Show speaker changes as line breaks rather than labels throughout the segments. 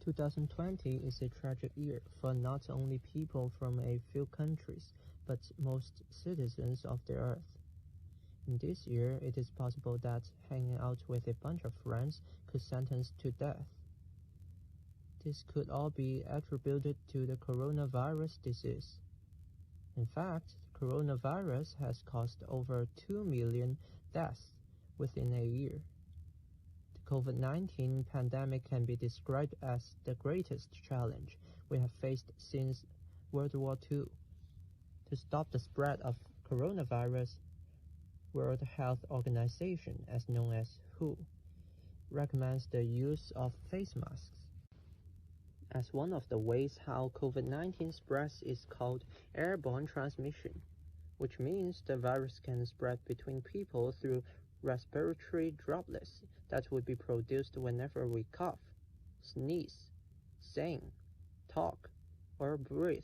2020 is a tragic year for not only people from a few countries, but most citizens of the Earth. In this year, it is possible that hanging out with a bunch of friends could sentence to death. This could all be attributed to the coronavirus disease. In fact, coronavirus has caused over 2 million deaths within a year. The COVID-19 pandemic can be described as the greatest challenge we have faced since World War II. To stop the spread of coronavirus, World Health Organization, as known as WHO, recommends the use of face masks. As one of the ways how COVID-19 spreads is called airborne transmission, which means the virus can spread between people through respiratory droplets that would be produced whenever we cough, sneeze, sing, talk, or breathe.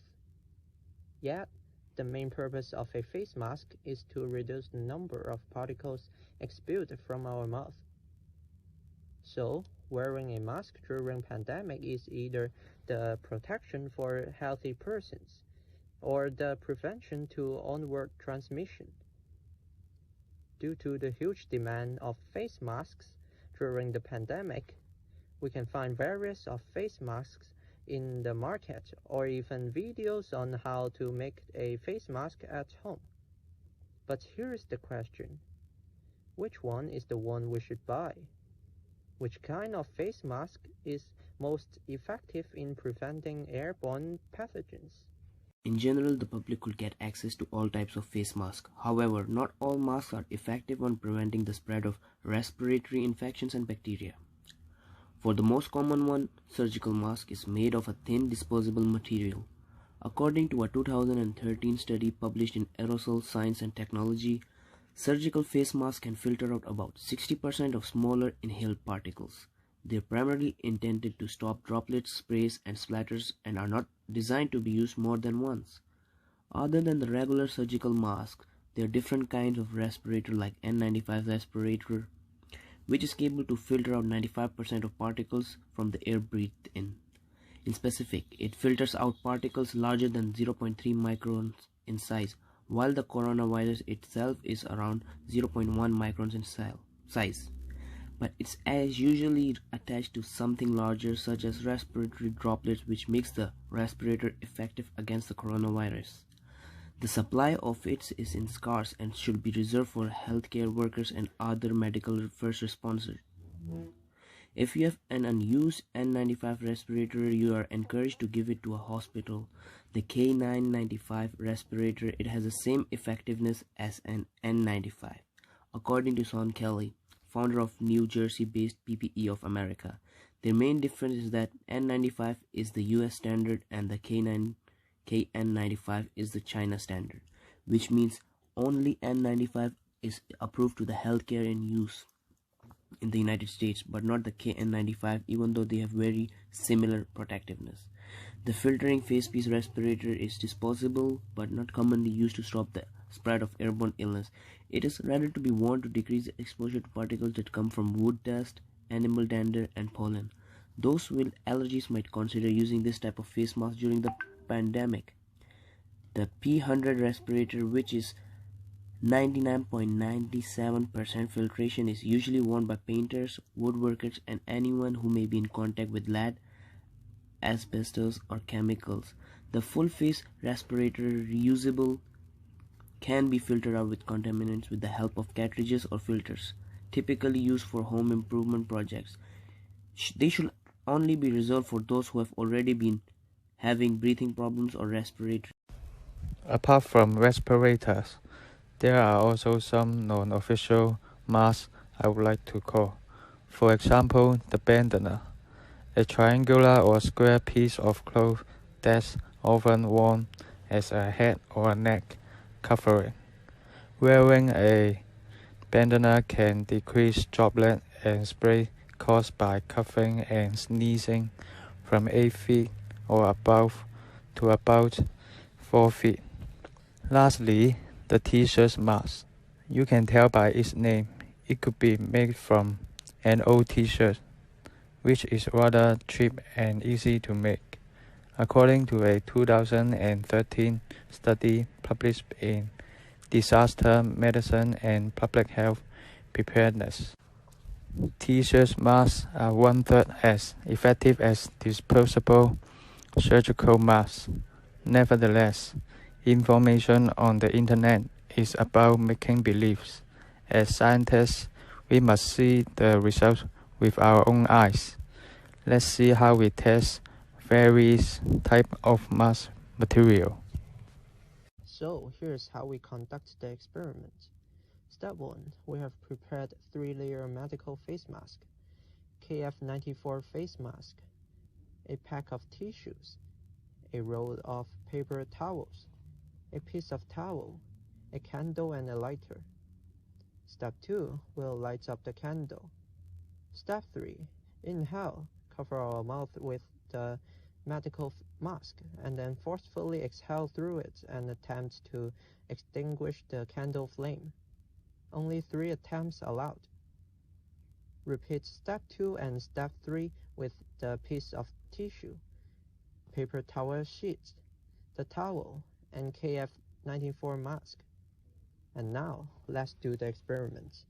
Yet, the main purpose of a face mask is to reduce the number of particles expelled from our mouth. So, wearing a mask during pandemic is either the protection for healthy persons or the prevention to onward transmission. Due to the huge demand of face masks during the pandemic, we can find various of face masks in the market or even videos on how to make a face mask at home. But here is the question: which one is the one we should buy? Which kind of face mask is most effective in preventing airborne pathogens?
In general, the public could get access to all types of face masks. However, not all masks are effective on preventing the spread of respiratory infections and bacteria. For the most common one, surgical mask is made of a thin disposable material. According to a 2013 study published in Aerosol Science and Technology, surgical face masks can filter out about 60% of smaller inhaled particles. They are primarily intended to stop droplets, sprays, and splatters and are not designed to be used more than once. Other than the regular surgical masks, there are different kinds of respirator like N95 respirator, which is capable to filter out 95% of particles from the air breathed in. In specific, it filters out particles larger than 0.3 microns in size, while the coronavirus itself is around 0.1 microns in size. But it's usually attached to something larger such as respiratory droplets, which makes the respirator effective against the coronavirus. The supply of it is scarce and should be reserved for healthcare workers and other medical first responders. If you have an unused N95 respirator, you are encouraged to give it to a hospital. The K995 respirator, it has the same effectiveness as an N95. According to Sean Kelly, founder of New Jersey-based PPE of America, their main difference is that N95 is the US standard and the KN95 is the China standard, which means only N95 is approved to the healthcare in use in the United States, but not the KN95, even though they have very similar protectiveness. The filtering facepiece respirator is disposable but not commonly used to stop the spread of airborne illness. It is rather to be worn to decrease exposure to particles that come from wood dust, animal dander, and pollen. Those with allergies might consider using this type of face mask during the pandemic. The P100 respirator, which is 99.97% filtration, is usually worn by painters, woodworkers, and anyone who may be in contact with lead, asbestos, or chemicals. The full face respirator, reusable, can be filtered out with contaminants with the help of cartridges or filters, typically used for home improvement projects. They should only be reserved for those who have already been having breathing problems or respiratory.
Apart from respirators, there are also some non-official masks I would like to call. For example, the bandana, a triangular or square piece of cloth that's often worn as a head or neck covering. Wearing a bandana can decrease droplet and spray caused by coughing and sneezing from 8 feet or above to about 4 feet. Lastly, the t-shirt mask. You can tell by its name. It could be made from an old t-shirt which is rather cheap and easy to make. According to a 2013 study published in Disaster Medicine and Public Health Preparedness, T-shirt masks are one-third as effective as disposable surgical masks. Nevertheless, information on the internet is about making beliefs. As scientists, we must see the results with our own eyes. Let's see how we test various types of mask material.
So here's how we conduct the experiment. Step 1. We have prepared 3-layer medical face mask, KF94 face mask, a pack of tissues, a roll of paper towels, a piece of towel, a candle and a lighter. Step 2. We'll light up the candle. Step 3. Inhale, cover our mouth with the medical mask, and then forcefully exhale through it and attempt to extinguish the candle flame. Only 3 attempts allowed. Repeat step 2 and step 3 with the piece of tissue, paper towel sheet, the towel, and KF94 mask. And now, let's do the experiment.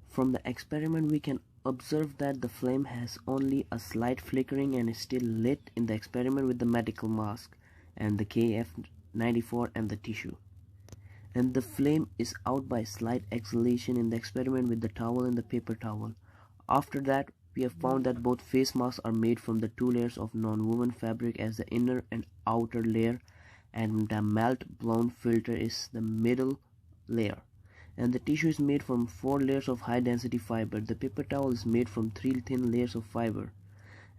From the experiment we can observe that the flame has only a slight flickering and is still lit in the experiment with the medical mask and the KF94 and the tissue. And the flame is out by slight exhalation in the experiment with the towel and the paper towel. After that, we have found that both face masks are made from the 2 layers of non-woven fabric as the inner and outer layer, and the melt blown filter is the middle layer. And the tissue is made from 4 layers of high density fiber. The paper towel is made from 3 thin layers of fiber,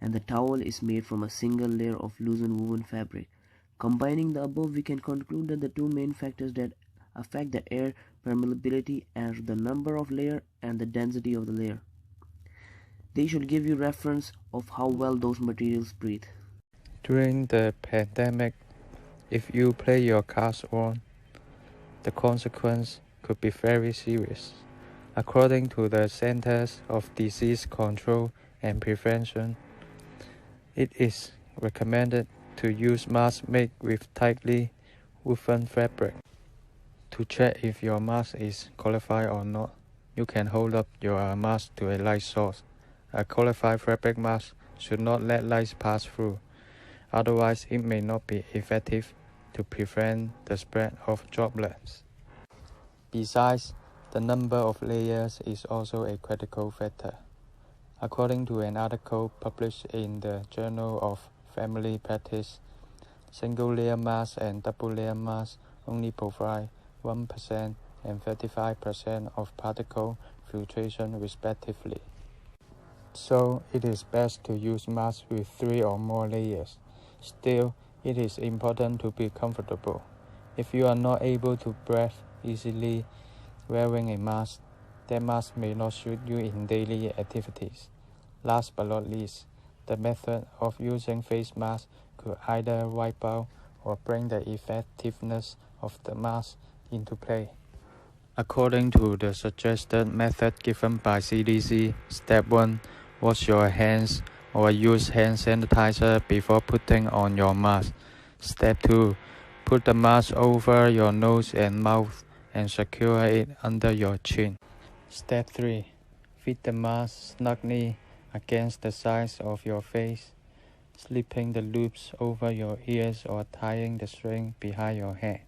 and the towel is made from a single layer of loosened woven fabric. Combining the above, we can conclude that the 2 main factors that affect the air permeability are the number of layer and the density of the layer. They should give you reference of how well those materials breathe.
During the pandemic, if you play your cards wrong, the consequence could be very serious. According to the Centers of Disease Control and Prevention, it is recommended to use masks made with tightly woven fabric. To check if your mask is qualified or not, you can hold up your mask to a light source. A qualified fabric mask should not let light pass through, otherwise it may not be effective to prevent the spread of droplets. Besides, the number of layers is also a critical factor. According to an article published in the Journal of Family Practice, single-layer masks and double-layer masks only provide 1% and 35% of particle filtration respectively. So it is best to use masks with 3 or more layers. Still, it is important to be comfortable. If you are not able to breathe easily wearing a mask, that mask may not suit you in daily activities. Last but not least, the method of using face masks could either wipe out or bring the effectiveness of the mask into play. According to the suggested method given by CDC, Step 1. Wash your hands or use hand sanitizer before putting on your mask. Step 2. Put the mask over your nose and mouth and secure it under your chin. Step 3. Fit the mask snugly against the sides of your face, slipping the loops over your ears or tying the string behind your head.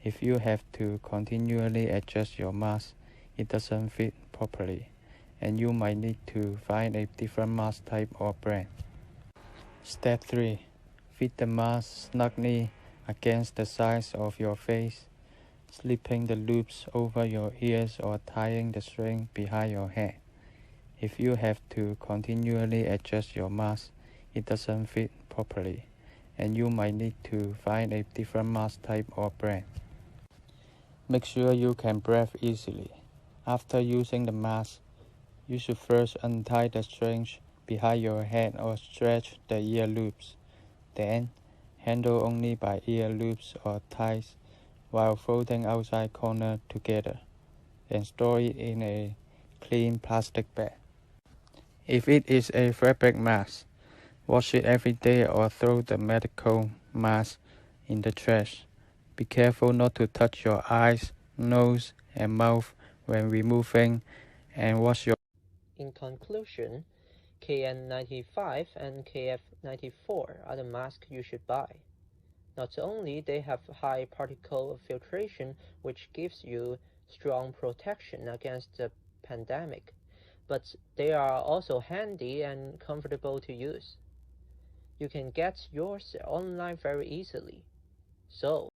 If you have to continually adjust your mask, it doesn't fit properly, and you might need to find a different mask type or brand. Step 3. Fit the mask snugly against the sides of your face, slipping the loops over your ears or tying the string behind your head. If you have to continually adjust your mask, it doesn't fit properly, and you might need to find a different mask type or brand. Make sure you can breathe easily. After using the mask, you should first untie the strings behind your head or stretch the ear loops. Then, handle only by ear loops or ties while folding outside corner together, and store it in a clean plastic bag. If it is a fabric mask, wash it every day or throw the medical mask in the trash. Be careful not to touch your eyes, nose, and mouth when removing, and wash your.
In conclusion, KN95 and KF94 are the masks you should buy. Not only they have high particle filtration, which gives you strong protection against the pandemic, but they are also handy and comfortable to use. You can get yours online very easily. So